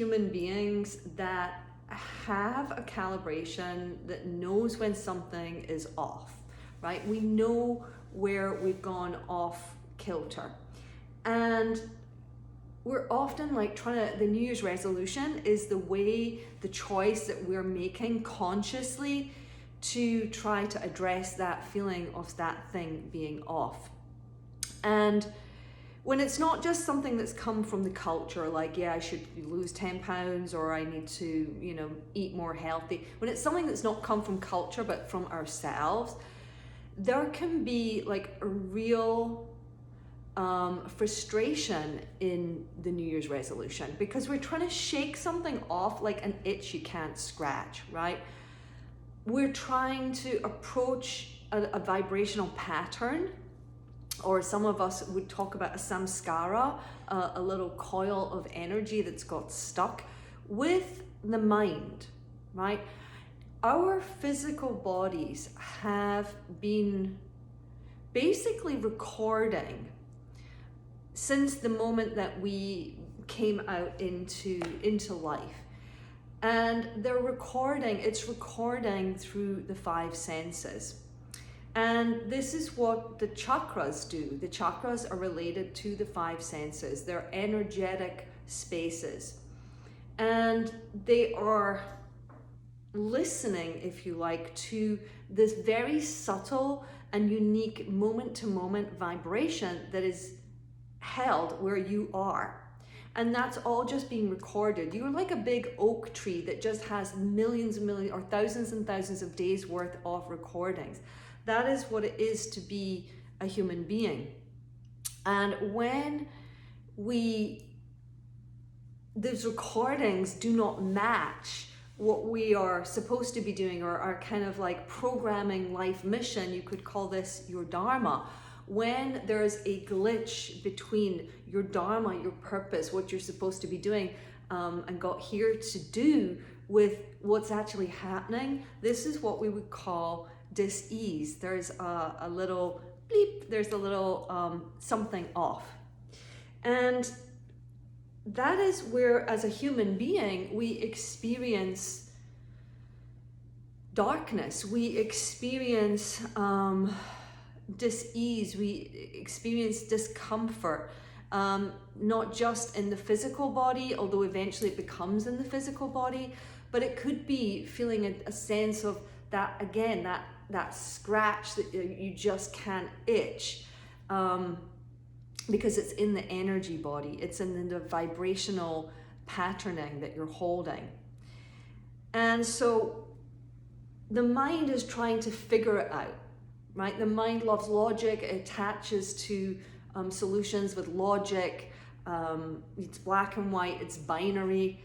human beings that have a calibration that knows when something is off, right? We know where we've gone off kilter. And we're often like the New Year's resolution is the choice that we're making consciously to try to address that feeling of that thing being off. And when it's not just something that's come from the culture, like, yeah, I should lose 10 pounds or I need to, eat more healthy. When it's something that's not come from culture, but from ourselves, there can be like a real frustration in the New Year's resolution, because we're trying to shake something off like an itch you can't scratch, right? We're trying to approach a vibrational pattern, or some of us would talk about a samskara, a little coil of energy that's got stuck with the mind, right? Our physical bodies have been basically recording since the moment that we came out into life. And it's recording through the 5 senses. And this is what the chakras do. The chakras are related to the 5 senses. They're energetic spaces. And they are listening, if you like, to this very subtle and unique moment-to-moment vibration that is held where you are. And that's all just being recorded. You're like a big oak tree that just has millions and millions or thousands and thousands of days worth of recordings. That is what it is to be a human being. And when those recordings do not match what we are supposed to be doing, or our kind of like programming life mission, you could call this your dharma. When there's a glitch between your dharma, your purpose, what you're supposed to be doing and got here to do with what's actually happening, this is what we would call dis-ease. There's a little bleep, there's a little something off. And that is where, as a human being, we experience darkness, we experience dis-ease, we experience discomfort, not just in the physical body, although eventually it becomes in the physical body, but it could be feeling a sense of that, again, that scratch that you just can't itch, because it's in the energy body, it's in the vibrational patterning that you're holding. And so the mind is trying to figure it out. Right? The mind loves logic, it attaches to solutions with logic, it's black and white, it's binary.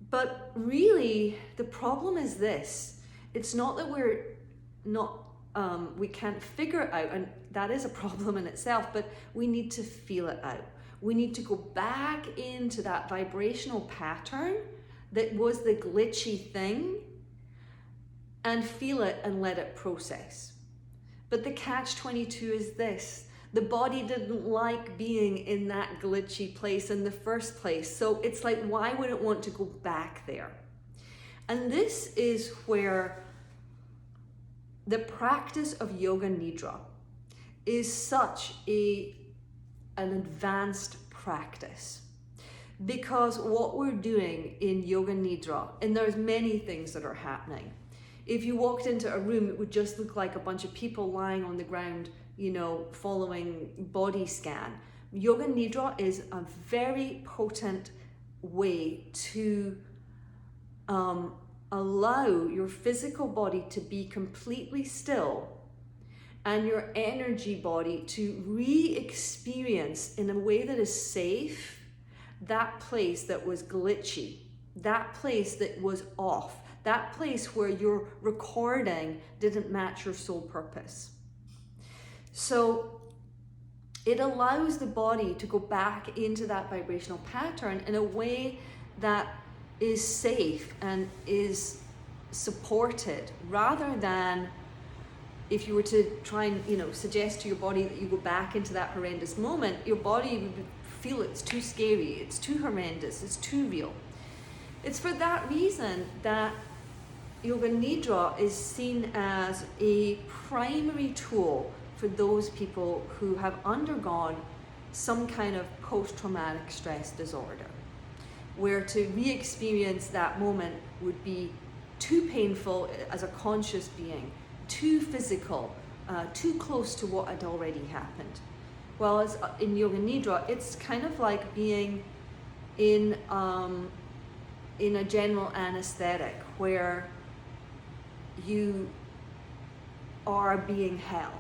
But really, the problem is this: it's not that we can't figure it out, and that is a problem in itself, but we need to feel it out. We need to go back into that vibrational pattern that was the glitchy thing and feel it and let it process. But the catch-22 is this: the body didn't like being in that glitchy place in the first place. So it's like, why would it want to go back there? And this is where the practice of Yoga Nidra is such an advanced practice. Because what we're doing in Yoga Nidra, and there's many things that are happening. If you walked into a room, it would just look like a bunch of people lying on the ground, following body scan. Yoga Nidra is a very potent way to allow your physical body to be completely still and your energy body to re-experience in a way that is safe that place that was glitchy, that place that was off, that place where your recording didn't match your soul purpose. So it allows the body to go back into that vibrational pattern in a way that is safe and is supported, rather than if you were to try and suggest to your body that you go back into that horrendous moment, your body would feel it's too scary, it's too horrendous, it's too real. It's for that reason that Yoga Nidra is seen as a primary tool for those people who have undergone some kind of post-traumatic stress disorder, where to re-experience that moment would be too painful as a conscious being, too physical, too close to what had already happened. Well, as in Yoga Nidra, it's kind of like being in a general anesthetic where you are being held,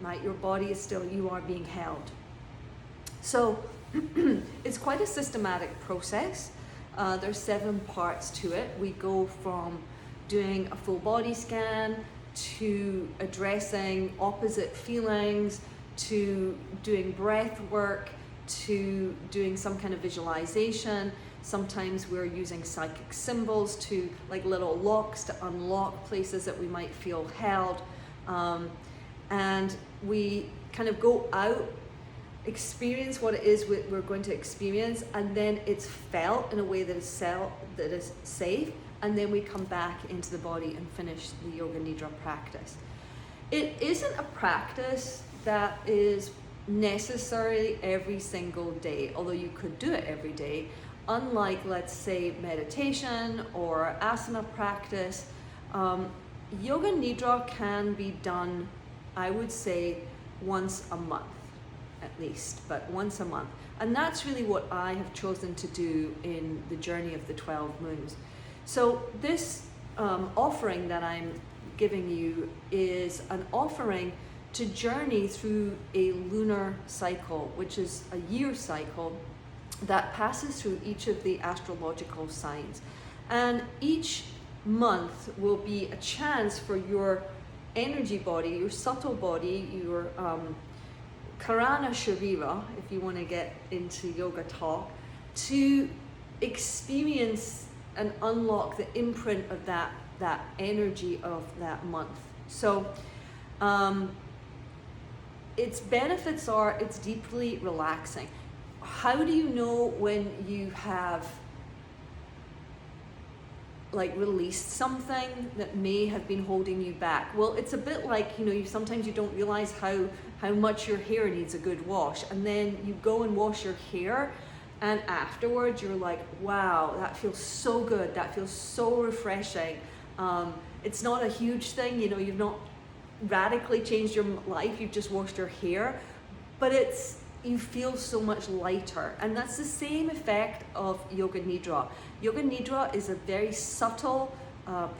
right? Your body is still, you are being held. So it's quite a systematic process. There's 7 parts to it. We go from doing a full body scan to addressing opposite feelings, to doing breath work, to doing some kind of visualization. Sometimes we're using psychic symbols to, like little locks, to unlock places that we might feel held. And we kind of go out, experience what it is we're going to experience, and then it's felt in a way that is safe, and then we come back into the body and finish the Yoga Nidra practice. It isn't a practice that is necessary every single day, although you could do it every day. Unlike, let's say, meditation or asana practice, Yoga Nidra can be done, I would say, once a month at least, but once a month. And that's really what I have chosen to do in the journey of the 12 moons. So this offering that I'm giving you is an offering to journey through a lunar cycle, which is a year cycle that passes through each of the astrological signs. And each month will be a chance for your energy body, your subtle body, your Karana Sharira, if you want to get into yoga talk, to experience and unlock the imprint of that energy of that month. So its benefits are it's deeply relaxing. How do you know when you have like released something that may have been holding you back? Well, it's a bit like, sometimes you don't realize how much your hair needs a good wash, and then you go and wash your hair, and afterwards you're like, wow, that feels so good, that feels so refreshing. It's not a huge thing, you've not radically changed your life, you've just washed your hair, but you feel so much lighter. And that's the same effect of Yoga Nidra. Yoga Nidra is a very subtle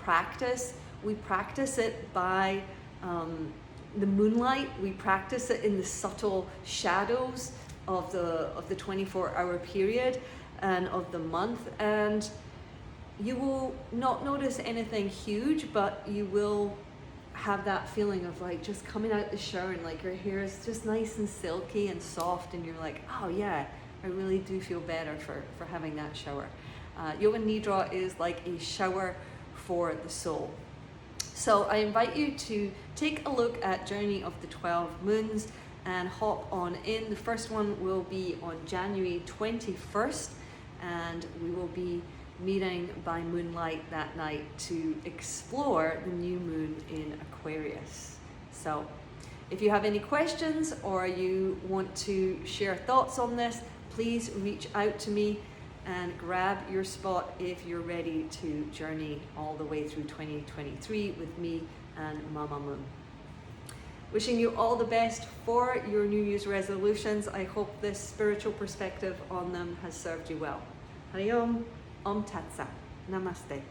practice. We practice it by the moonlight. We practice it in the subtle shadows of the 24-hour period and of the month. And you will not notice anything huge, but you will have that feeling of like just coming out the shower and like your hair is just nice and silky and soft, and you're like, oh yeah, I really do feel better for having that shower. Yoga Nidra is like a shower for the soul. So I invite you to take a look at Journey of the 12 Moons and hop on in. The first one will be on January 21st, and we will be meeting by moonlight that night to explore the new moon in Aquarius. So if you have any questions or you want to share thoughts on this, please reach out to me and grab your spot if you're ready to journey all the way through 2023 with me and Mama Moon. Wishing you all the best for your New Year's resolutions. I hope this spiritual perspective on them has served you well. Hari Om. Om Tat Sat. Namaste.